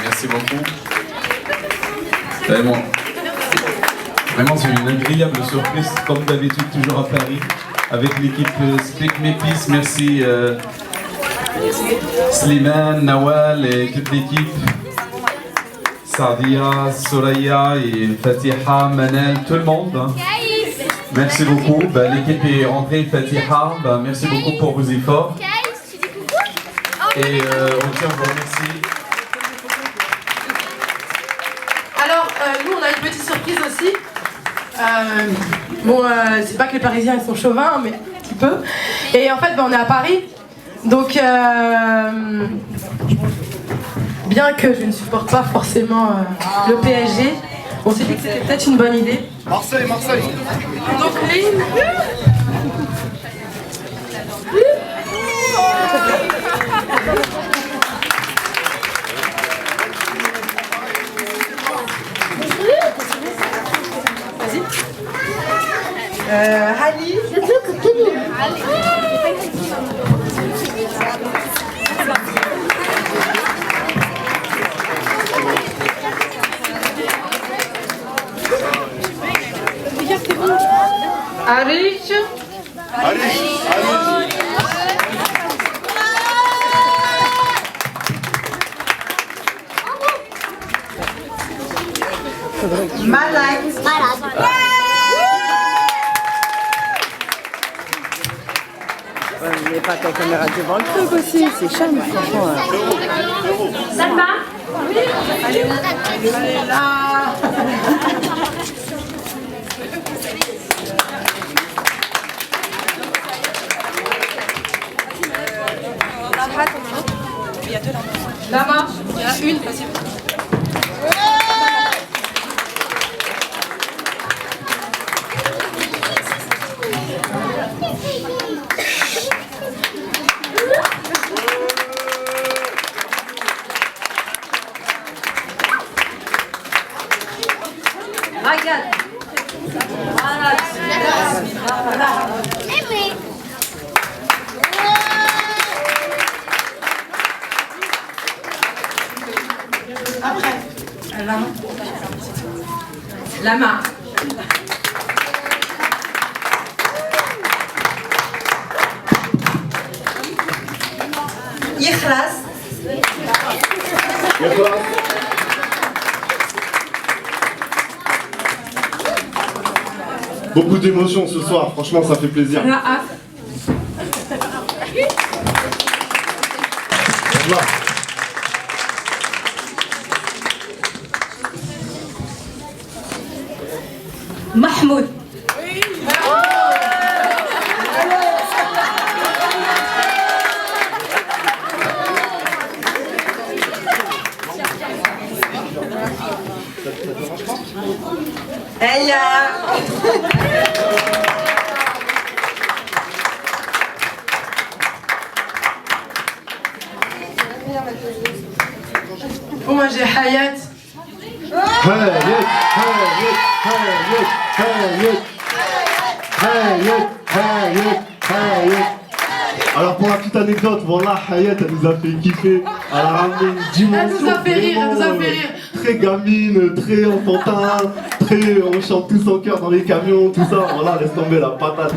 Merci beaucoup. Vraiment, c'est une agréable surprise, comme d'habitude, toujours à Paris, avec l'équipe Speak Me Peace. Merci Slimane, Nawal et toute l'équipe. Sadia, Soraya et Fatiha, Manel, tout le monde. Hein. Merci beaucoup. L'équipe est rentrée, Fatiha. Merci beaucoup pour vos efforts. Et on tient à vous remercier. Alors, nous, on a une petite surprise aussi. C'est pas que les Parisiens ils sont chauvins, mais un petit peu. Et en fait, on est à Paris. Donc, bien que je ne supporte pas forcément le PSG, on s'est dit que c'était peut-être une bonne idée. Marseille. Donc, Ali. Arish. Malak. Il n'y a pas ta caméra devant le truc aussi, c'est charmant franchement. Salma. Oui. Allez là. Il y a deux Lama. Il y a une, vas-y. Regarde. Après, Lama. Ikhlas. Beaucoup d'émotions ce soir, franchement ça fait plaisir. Mahmoud. Elia. Moi j'ai Hayat. Alors pour la petite anecdote, voilà, Hayat elle nous a fait kiffer, elle a ramené une dimension Elle nous a fait rire, elle nous a fait rire. Très gamine, très enfantin, très on chante tous en chœur dans les camions, tout ça, voilà, laisse tomber la patate.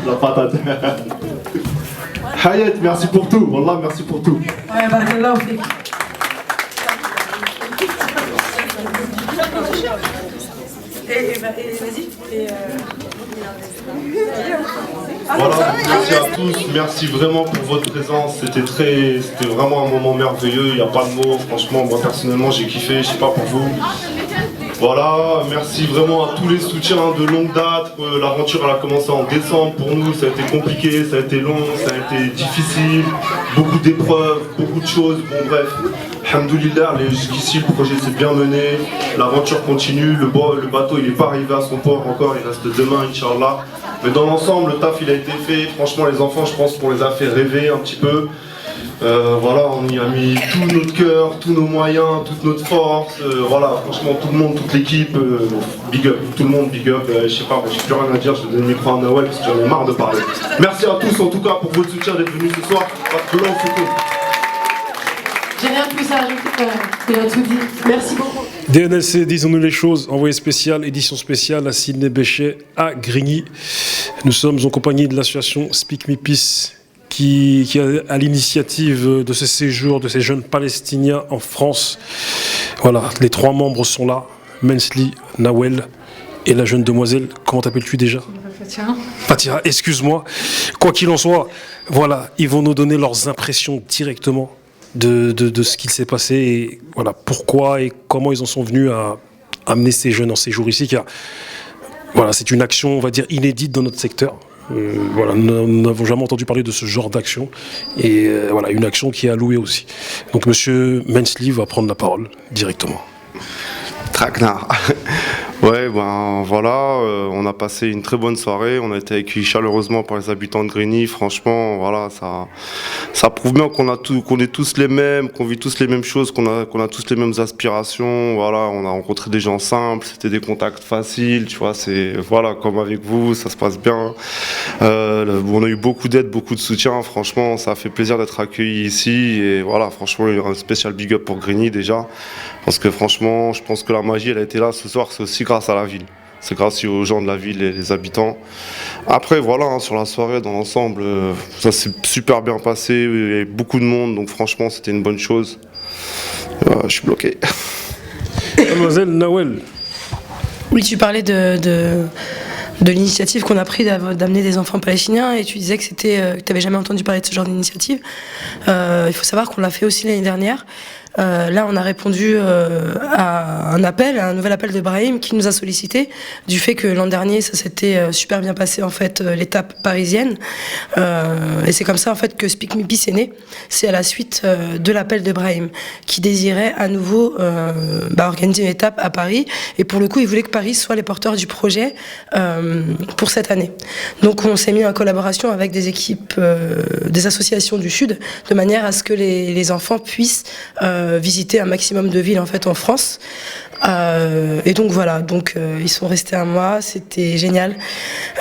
Hayat, merci pour tout, voilà, merci pour tout. Ouais, barakallahu fik. Vas-y. Voilà, merci à tous, merci vraiment pour votre présence, c'était vraiment un moment merveilleux, il n'y a pas de mots, franchement, moi personnellement j'ai kiffé, je sais pas pour vous. Voilà, merci vraiment à tous les soutiens de longue date, l'aventure elle a commencé en décembre pour nous, ça a été compliqué, ça a été long, ça a été difficile, beaucoup d'épreuves, beaucoup de choses, bon bref. Alhamdoulilah, jusqu'ici le projet s'est bien mené, l'aventure continue, le bateau il n'est pas arrivé à son port encore, il reste demain Inch'Allah. Mais dans l'ensemble, le taf il a été fait, franchement les enfants je pense qu'on les a fait rêver un petit peu. Voilà, on y a mis tout notre cœur, tous nos moyens, toute notre force, voilà, franchement tout le monde, toute l'équipe, big up, tout le monde big up, je sais pas, j'ai plus rien à dire, je vais donner le micro à Nawal parce que j'en ai marre de parler. Merci à tous en tout cas pour votre soutien d'être venus ce soir, J'ai rien de plus à ajouter, il a tout dit. Merci beaucoup. DNLC, disons-nous les choses, envoyé spécial, édition spéciale à Sidney Bechet, à Grigny. Nous sommes en compagnie de l'association Speak Me Peace, qui est à l'initiative de ce séjour de ces jeunes Palestiniens en France. Voilà, les 3 membres sont là, Mensli, Nawel et la jeune demoiselle, comment t'appelles-tu déjà ? Fatia, excuse-moi. Quoi qu'il en soit, voilà, ils vont nous donner leurs impressions directement de ce qu'il s'est passé et voilà, pourquoi et comment ils en sont venus à amener ces jeunes en séjour ici. Car voilà, c'est une action, on va dire, inédite dans notre secteur. Voilà, nous n'avons jamais entendu parler de ce genre d'action et voilà, une action qui est allouée aussi. Donc monsieur Mensli va prendre la parole directement. Traquenard. Ouais, ben voilà, on a passé une très bonne soirée, on a été accueillis chaleureusement par les habitants de Grigny. Franchement, voilà, ça prouve bien qu'on est tous les mêmes, qu'on vit tous les mêmes choses, qu'on a tous les mêmes aspirations. Voilà, on a rencontré des gens simples, c'était des contacts faciles, tu vois, c'est voilà, comme avec vous, ça se passe bien. On a eu beaucoup d'aide, beaucoup de soutien. Franchement, ça a fait plaisir d'être accueillis ici et voilà, franchement, il y a un spécial big up pour Grigny déjà, parce que franchement, je pense que la magie, elle a été là ce soir, c'est aussi grâce à la ville. C'est grâce aux gens de la ville et les habitants. Après, voilà, hein, sur la soirée, dans l'ensemble, ça s'est super bien passé. Il y avait beaucoup de monde, donc franchement, c'était une bonne chose. Je suis bloqué. Mademoiselle Nawel. Oui, tu parlais de l'initiative qu'on a prise d'amener des enfants palestiniens et tu disais que tu n'avais jamais entendu parler de ce genre d'initiative. Il faut savoir qu'on l'a fait aussi l'année dernière. Là, on a répondu à un nouvel appel de Brahim qui nous a sollicité du fait que l'an dernier, ça s'était super bien passé en fait l'étape parisienne. Et c'est comme ça en fait que Speak Me Peace est né. C'est à la suite de l'appel de Brahim qui désirait à nouveau organiser une étape à Paris. Et pour le coup, il voulait que Paris soit les porteurs du projet pour cette année. Donc, on s'est mis en collaboration avec des équipes, des associations du Sud, de manière à ce que les enfants puissent visiter un maximum de villes en fait en France. Et donc voilà, ils sont restés un mois, c'était génial.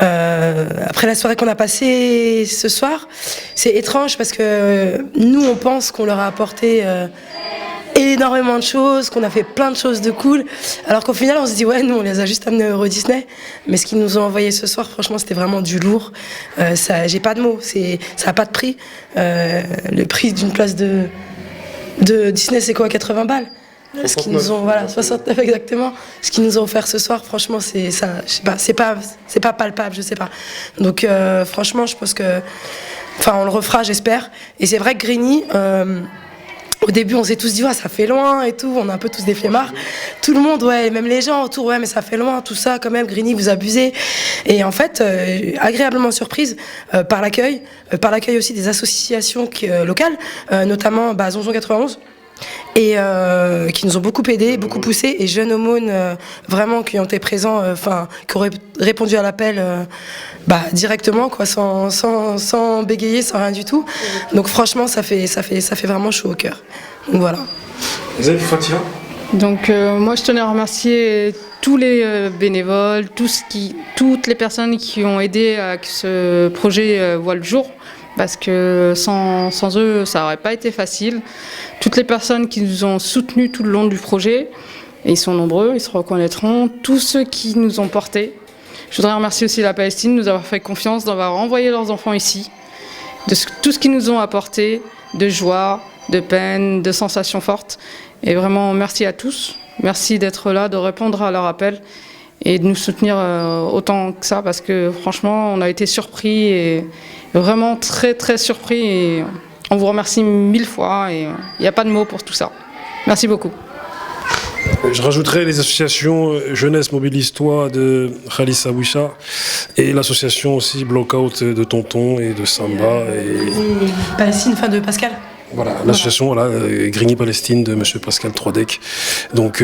Après la soirée qu'on a passée ce soir, c'est étrange parce que nous on pense qu'on leur a apporté énormément de choses, qu'on a fait plein de choses de cool, alors qu'au final on se dit ouais, nous on les a juste amenés à Euro Disney, mais ce qu'ils nous ont envoyé ce soir, franchement c'était vraiment du lourd. J'ai pas de mots, ça a pas de prix. Le prix d'une place de Disney, c'est quoi, 80 balles? Ce qu'ils nous ont, voilà, 69 exactement. Ce qu'ils nous ont offert ce soir, franchement, c'est ça, je sais pas, c'est pas palpable, je sais pas. Donc franchement, je pense que, on le refera, j'espère. Et c'est vrai que Grigny, au début, on s'est tous dit, ouais, ça fait loin et tout, on a un peu tous des flemmards. Tout le monde, ouais, même les gens autour, ouais, mais ça fait loin, tout ça, quand même, Grigny, vous abusez. Et en fait, agréablement surprise par l'accueil aussi des associations locales, notamment Zonzon 91. Et qui nous ont beaucoup aidés, beaucoup poussés, et Jeunes Aumônes vraiment qui ont été présents, qui auraient répondu à l'appel directement, quoi, sans bégayer, sans rien du tout. Donc franchement, ça fait vraiment chaud au cœur. Donc voilà. Vous avez Fatia ? Donc moi je tenais à remercier tous les bénévoles, toutes les personnes qui ont aidé à que ce projet voit le jour. Parce que sans eux, ça n'aurait pas été facile. Toutes les personnes qui nous ont soutenus tout le long du projet, et ils sont nombreux, ils se reconnaîtront, tous ceux qui nous ont portés. Je voudrais remercier aussi la Palestine de nous avoir fait confiance, d'avoir envoyé leurs enfants ici, de tout ce qu'ils nous ont apporté, de joie, de peine, de sensations fortes. Et vraiment, merci à tous. Merci d'être là, de répondre à leur appel et de nous soutenir autant que ça, parce que franchement, on a été surpris et vraiment très très surpris et on vous remercie 1000 fois et il n'y a pas de mots pour tout ça. Merci beaucoup. Je rajouterai les associations Jeunesse Mobilise-toi de Khalis Aouisha et l'association aussi Blockout de Tonton et de Samba. Et Palestine, de Pascal. Voilà, l'association Grigny Palestine de M. Pascal Troidec. Donc,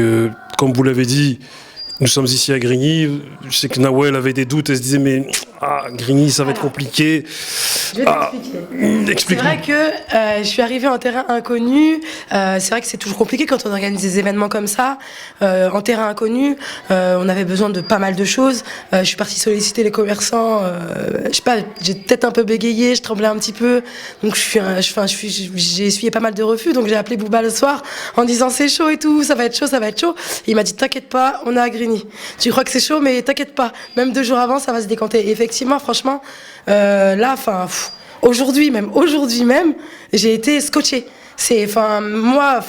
comme vous l'avez dit, nous sommes ici à Grigny. Je sais que Nawel avait des doutes, elle se disait mais Ah, Grigny, ça va être compliqué. Je vais t'expliquer. C'est Explique-moi. vrai que je suis arrivée en terrain inconnu. C'est vrai que c'est toujours compliqué quand on organise des événements comme ça. En terrain inconnu, on avait besoin de pas mal de choses. Je suis partie solliciter les commerçants. Je sais pas, j'ai peut-être un peu bégayé, je tremblais un petit peu. Donc j'ai essuyé pas mal de refus. Donc j'ai appelé Booba le soir en disant c'est chaud et tout, ça va être chaud, ça va être chaud. Et il m'a dit t'inquiète pas, on est à Grigny. Tu crois que c'est chaud, mais t'inquiète pas. Même 2 jours avant, ça va se décanter. Et effectivement, franchement, là, aujourd'hui même, j'ai été scotchée. On a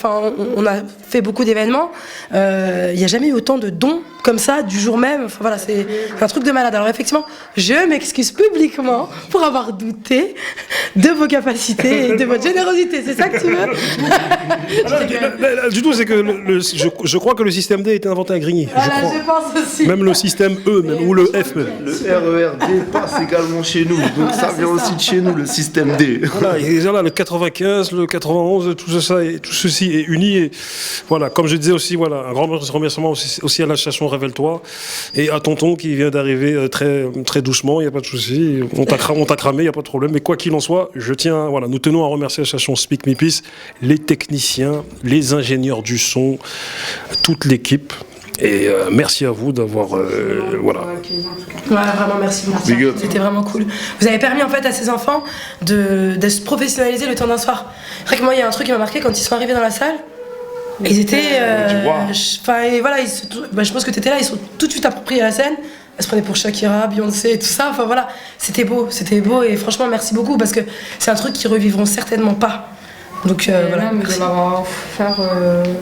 fait beaucoup d'événements. Il n'y a jamais eu autant de dons comme ça du jour même. Enfin voilà, c'est un truc de malade. Alors effectivement, je m'excuse publiquement pour avoir douté de vos capacités et de votre générosité. C'est ça que tu veux? Du tout, c'est que je crois que le système D a été inventé à Grigny. Voilà, je pense aussi. Même le système E, même, ou le F même. Le RERD passe également chez nous, donc ça vient aussi de chez nous, le système D. Voilà, et là, le 95, le 91, tout ceci est uni. Et voilà, comme je disais aussi, voilà, un grand remerciement aussi à l'association Révèle-toi et à Tonton qui vient d'arriver très, très doucement, il n'y a pas de souci. On t'a cramé, il n'y a pas de problème. Mais quoi qu'il en soit, nous tenons à remercier l'association Speak Me Peace, les techniciens, les ingénieurs du son, toute l'équipe. Et merci à vous d'avoir voilà. Voilà, vraiment merci beaucoup. C'était vraiment cool. Vous avez permis en fait à ces enfants de se professionnaliser le temps d'un soir. C'est vrai que moi il y a un truc qui m'a marqué quand ils sont arrivés dans la salle. Ils étaient, je pense que tu étais là. Ils sont tout de suite appropriés à la scène. Elles se prenaient pour Shakira, Beyoncé et tout ça. Enfin voilà, c'était beau et franchement merci beaucoup parce que c'est un truc qu'ils revivront certainement pas. Donc voilà. Même de leur faire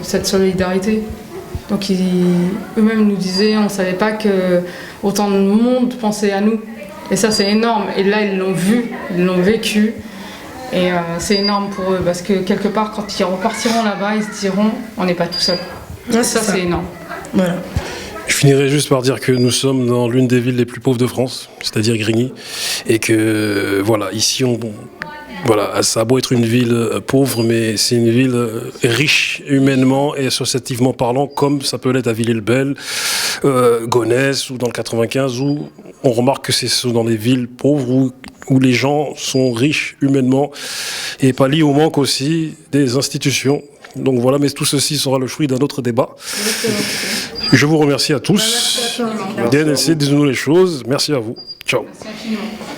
cette solidarité. Donc eux-mêmes nous disaient, on ne savait pas que autant de monde pensait à nous. Et ça c'est énorme. Et là ils l'ont vu, ils l'ont vécu. Et c'est énorme pour eux parce que quelque part quand ils repartiront là-bas, ils se diront, on n'est pas tout seul. Ouais, ça c'est énorme. Voilà. Je finirai juste par dire que nous sommes dans l'une des villes les plus pauvres de France, c'est-à-dire Grigny, et que voilà, ici voilà, ça a beau être une ville pauvre, mais c'est une ville riche humainement et associativement parlant, comme ça peut l'être à Villers-le-Bel, Gonesse ou dans le 95, où on remarque que c'est dans les villes pauvres où les gens sont riches humainement et palliés au manque aussi des institutions. Donc voilà, mais tout ceci sera le fruit d'un autre débat. Je vous remercie à tous. DNLC, disons-nous les choses. Merci à vous. Ciao. Merci infiniment.